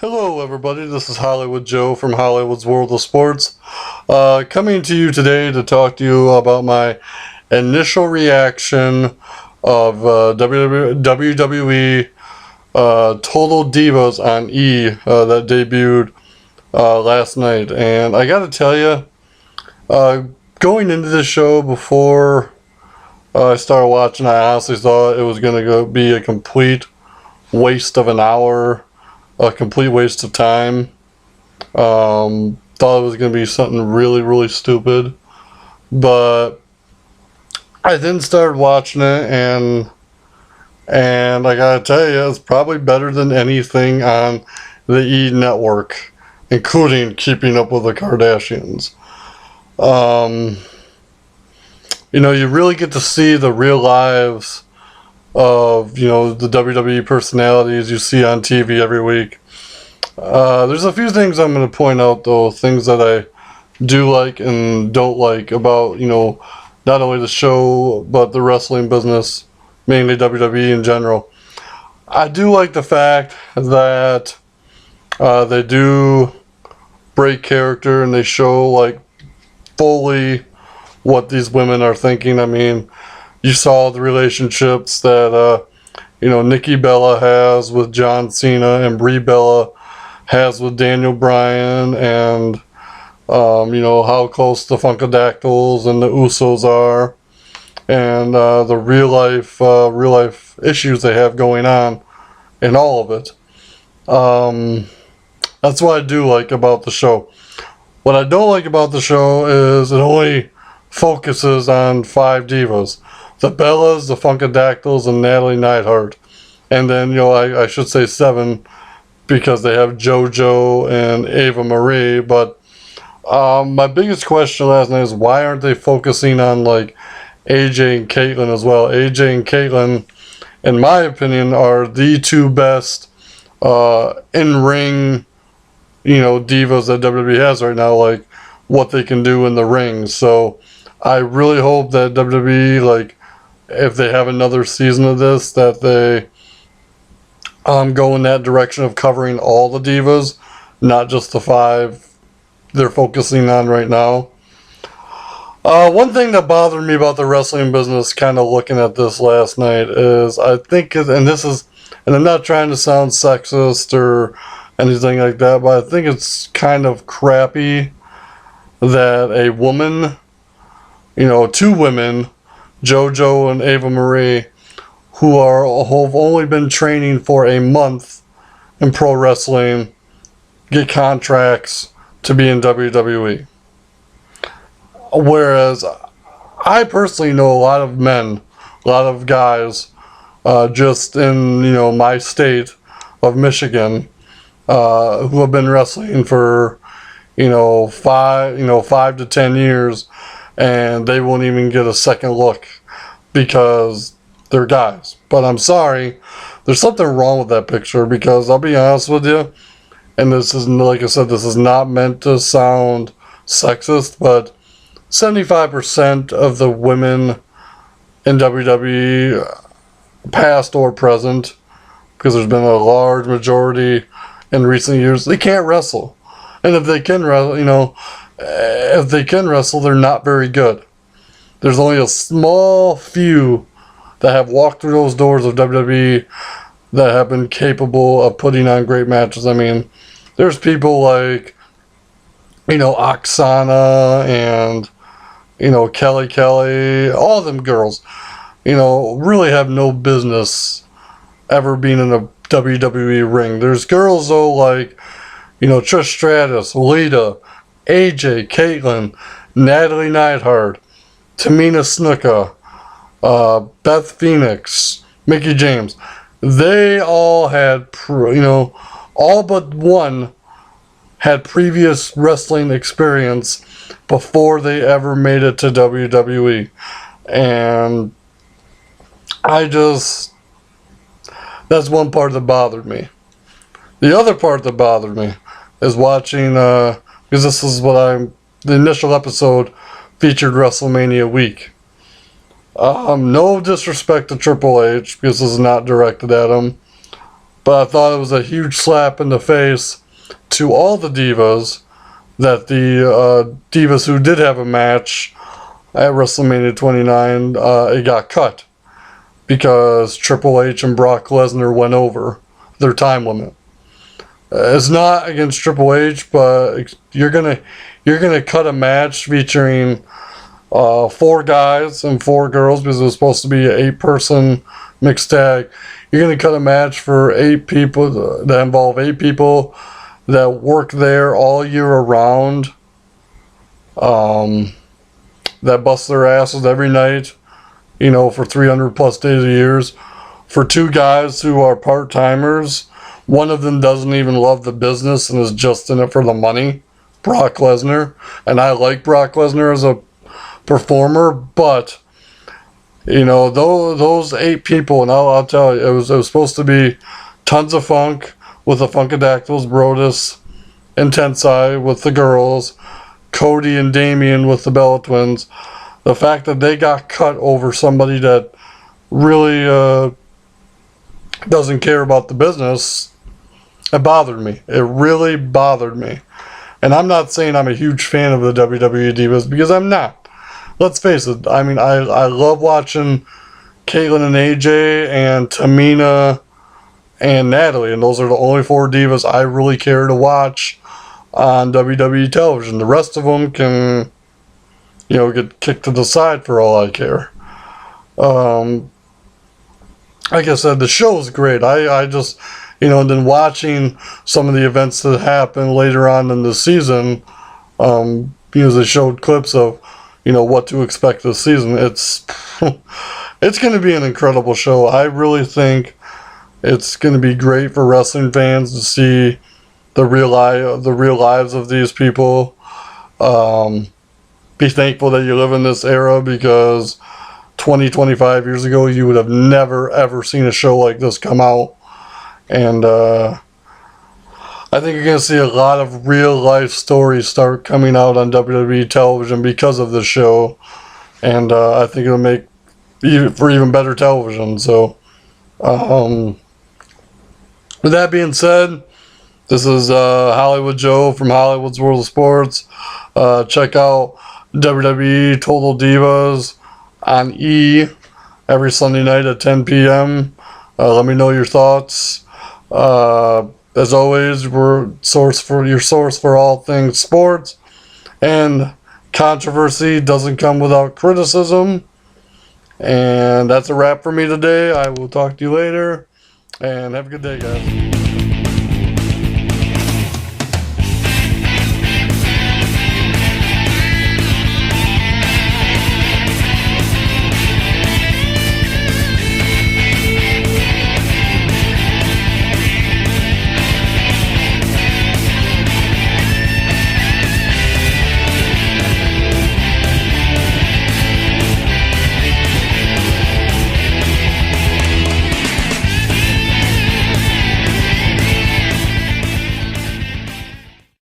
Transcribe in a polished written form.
Hello everybody, this is Hollywood Joe from Hollywood's World of Sports. Coming to you today to talk to you about my initial reaction of WWE Total Divas on E that debuted last night. And I gotta tell you, going into this show before I started watching, I honestly thought it was gonna be a complete waste of an hour. A complete waste of time. Thought it was going to be something really stupid. But I then started watching it, and I gotta tell you, it's probably better than anything on the E network, including Keeping Up with the Kardashians. You really get to see the real lives of the WWE personalities you see on TV every week. There's a few things I'm going to point out, though, things that I do like and don't like about not only the show but the wrestling business, mainly WWE in general. I do like the fact that they do break character and they show like fully what these women are thinking. I mean, you saw the relationships that, Nikki Bella has with John Cena and Brie Bella has with Daniel Bryan, and, how close the Funkadactyls and the Usos are, and the real life issues they have going on in all of it. That's what I do like about the show. What I don't like about the show is it only focuses on 5 divas. The Bellas, the Funkadactyls, and Natalie Neidhart. And then, I should say 7 because they have JoJo and Ava Marie. But my biggest question last night is why aren't they focusing on, like, AJ and Caitlyn as well? AJ and Caitlyn, in my opinion, are the 2 best in-ring, divas that WWE has right now, like, what they can do in the ring. So I really hope that WWE, like, if they have another season of this, that they go in that direction of covering all the divas, not just the 5 they're focusing on right now. One thing that bothered me about the wrestling business, kind of looking at this last night, is I think, and I'm not trying to sound sexist or anything like that, but I think it's kind of crappy that a woman, 2 women, JoJo and Ava Marie, who have only been training for a month in pro wrestling, get contracts to be in WWE. Whereas I personally know a lot of men, a lot of guys, just in my state of Michigan, who have been wrestling for 5 to 10 years, and they won't even get a second look because they're guys. But I'm sorry, there's something wrong with that picture, because I'll be honest with you, and this is, like I said, this is not meant to sound sexist, but 75% of the women in WWE, past or present, because there's been a large majority in recent years, they can't wrestle. And if they can wrestle, they're not very good. There's only a small few that have walked through those doors of WWE that have been capable of putting on great matches. I mean, there's people like, Oksana and, Kelly, all them girls, really have no business ever being in a WWE ring. There's girls, though, like, Trish Stratus, Lita, AJ, Caitlyn, Natalie Neidhart, Tamina Snuka, Beth Phoenix, Mickie James. They all had, all but one had previous wrestling experience before they ever made it to WWE. And that's one part that bothered me. The other part that bothered me is watching, because this is the initial episode featured WrestleMania week. No disrespect to Triple H, because this is not directed at him. But I thought it was a huge slap in the face to all the Divas that the Divas who did have a match at WrestleMania 29, it got cut because Triple H and Brock Lesnar went over their time limit. It's not against Triple H, but you're gonna cut a match featuring 4 guys and 4 girls, because it was supposed to be an 8-person mixed tag. You're gonna cut a match for 8 people that involve 8 people that work there all year around, that bust their asses every night, you know, for 300 plus days a year, for 2 guys who are part-timers. One of them doesn't even love the business and is just in it for the money, Brock Lesnar. And I like Brock Lesnar as a performer, but you know, those 8 people, and I'll tell you, it was supposed to be Tons of Funk with the Funkadactyls, Brodus and Tensai with the girls, Cody and Damian with the Bella Twins. The fact that they got cut over somebody that really doesn't care about the business, it bothered me. It really bothered me. And I'm not saying I'm a huge fan of the WWE Divas, because I'm not. Let's face it. I mean, I love watching Caitlyn and AJ and Tamina and Natalie, and those are the only 4 Divas I really care to watch on WWE television. The rest of them can, you know, get kicked to the side for all I care. Like I said, the show is great. I just, you know, and then watching some of the events that happen later on in the season, you know, they showed clips of, you know, what to expect this season. It's it's going to be an incredible show. I really think it's going to be great for wrestling fans to see the real lives of these people. Be thankful that you live in this era, because 25 years ago you would have never ever seen a show like this come out. And I think you're going to see a lot of real life stories start coming out on WWE television because of this show. And I think it'll make for even better television. So with that being said, this is Hollywood Joe from Hollywood's World of Sports. Check out WWE Total Divas on E every Sunday night at 10 p.m. Let me know your thoughts. As always, we're your source for all things sports, and controversy doesn't come without criticism. And that's a wrap for me today. I will talk to you later, and have a good day, guys.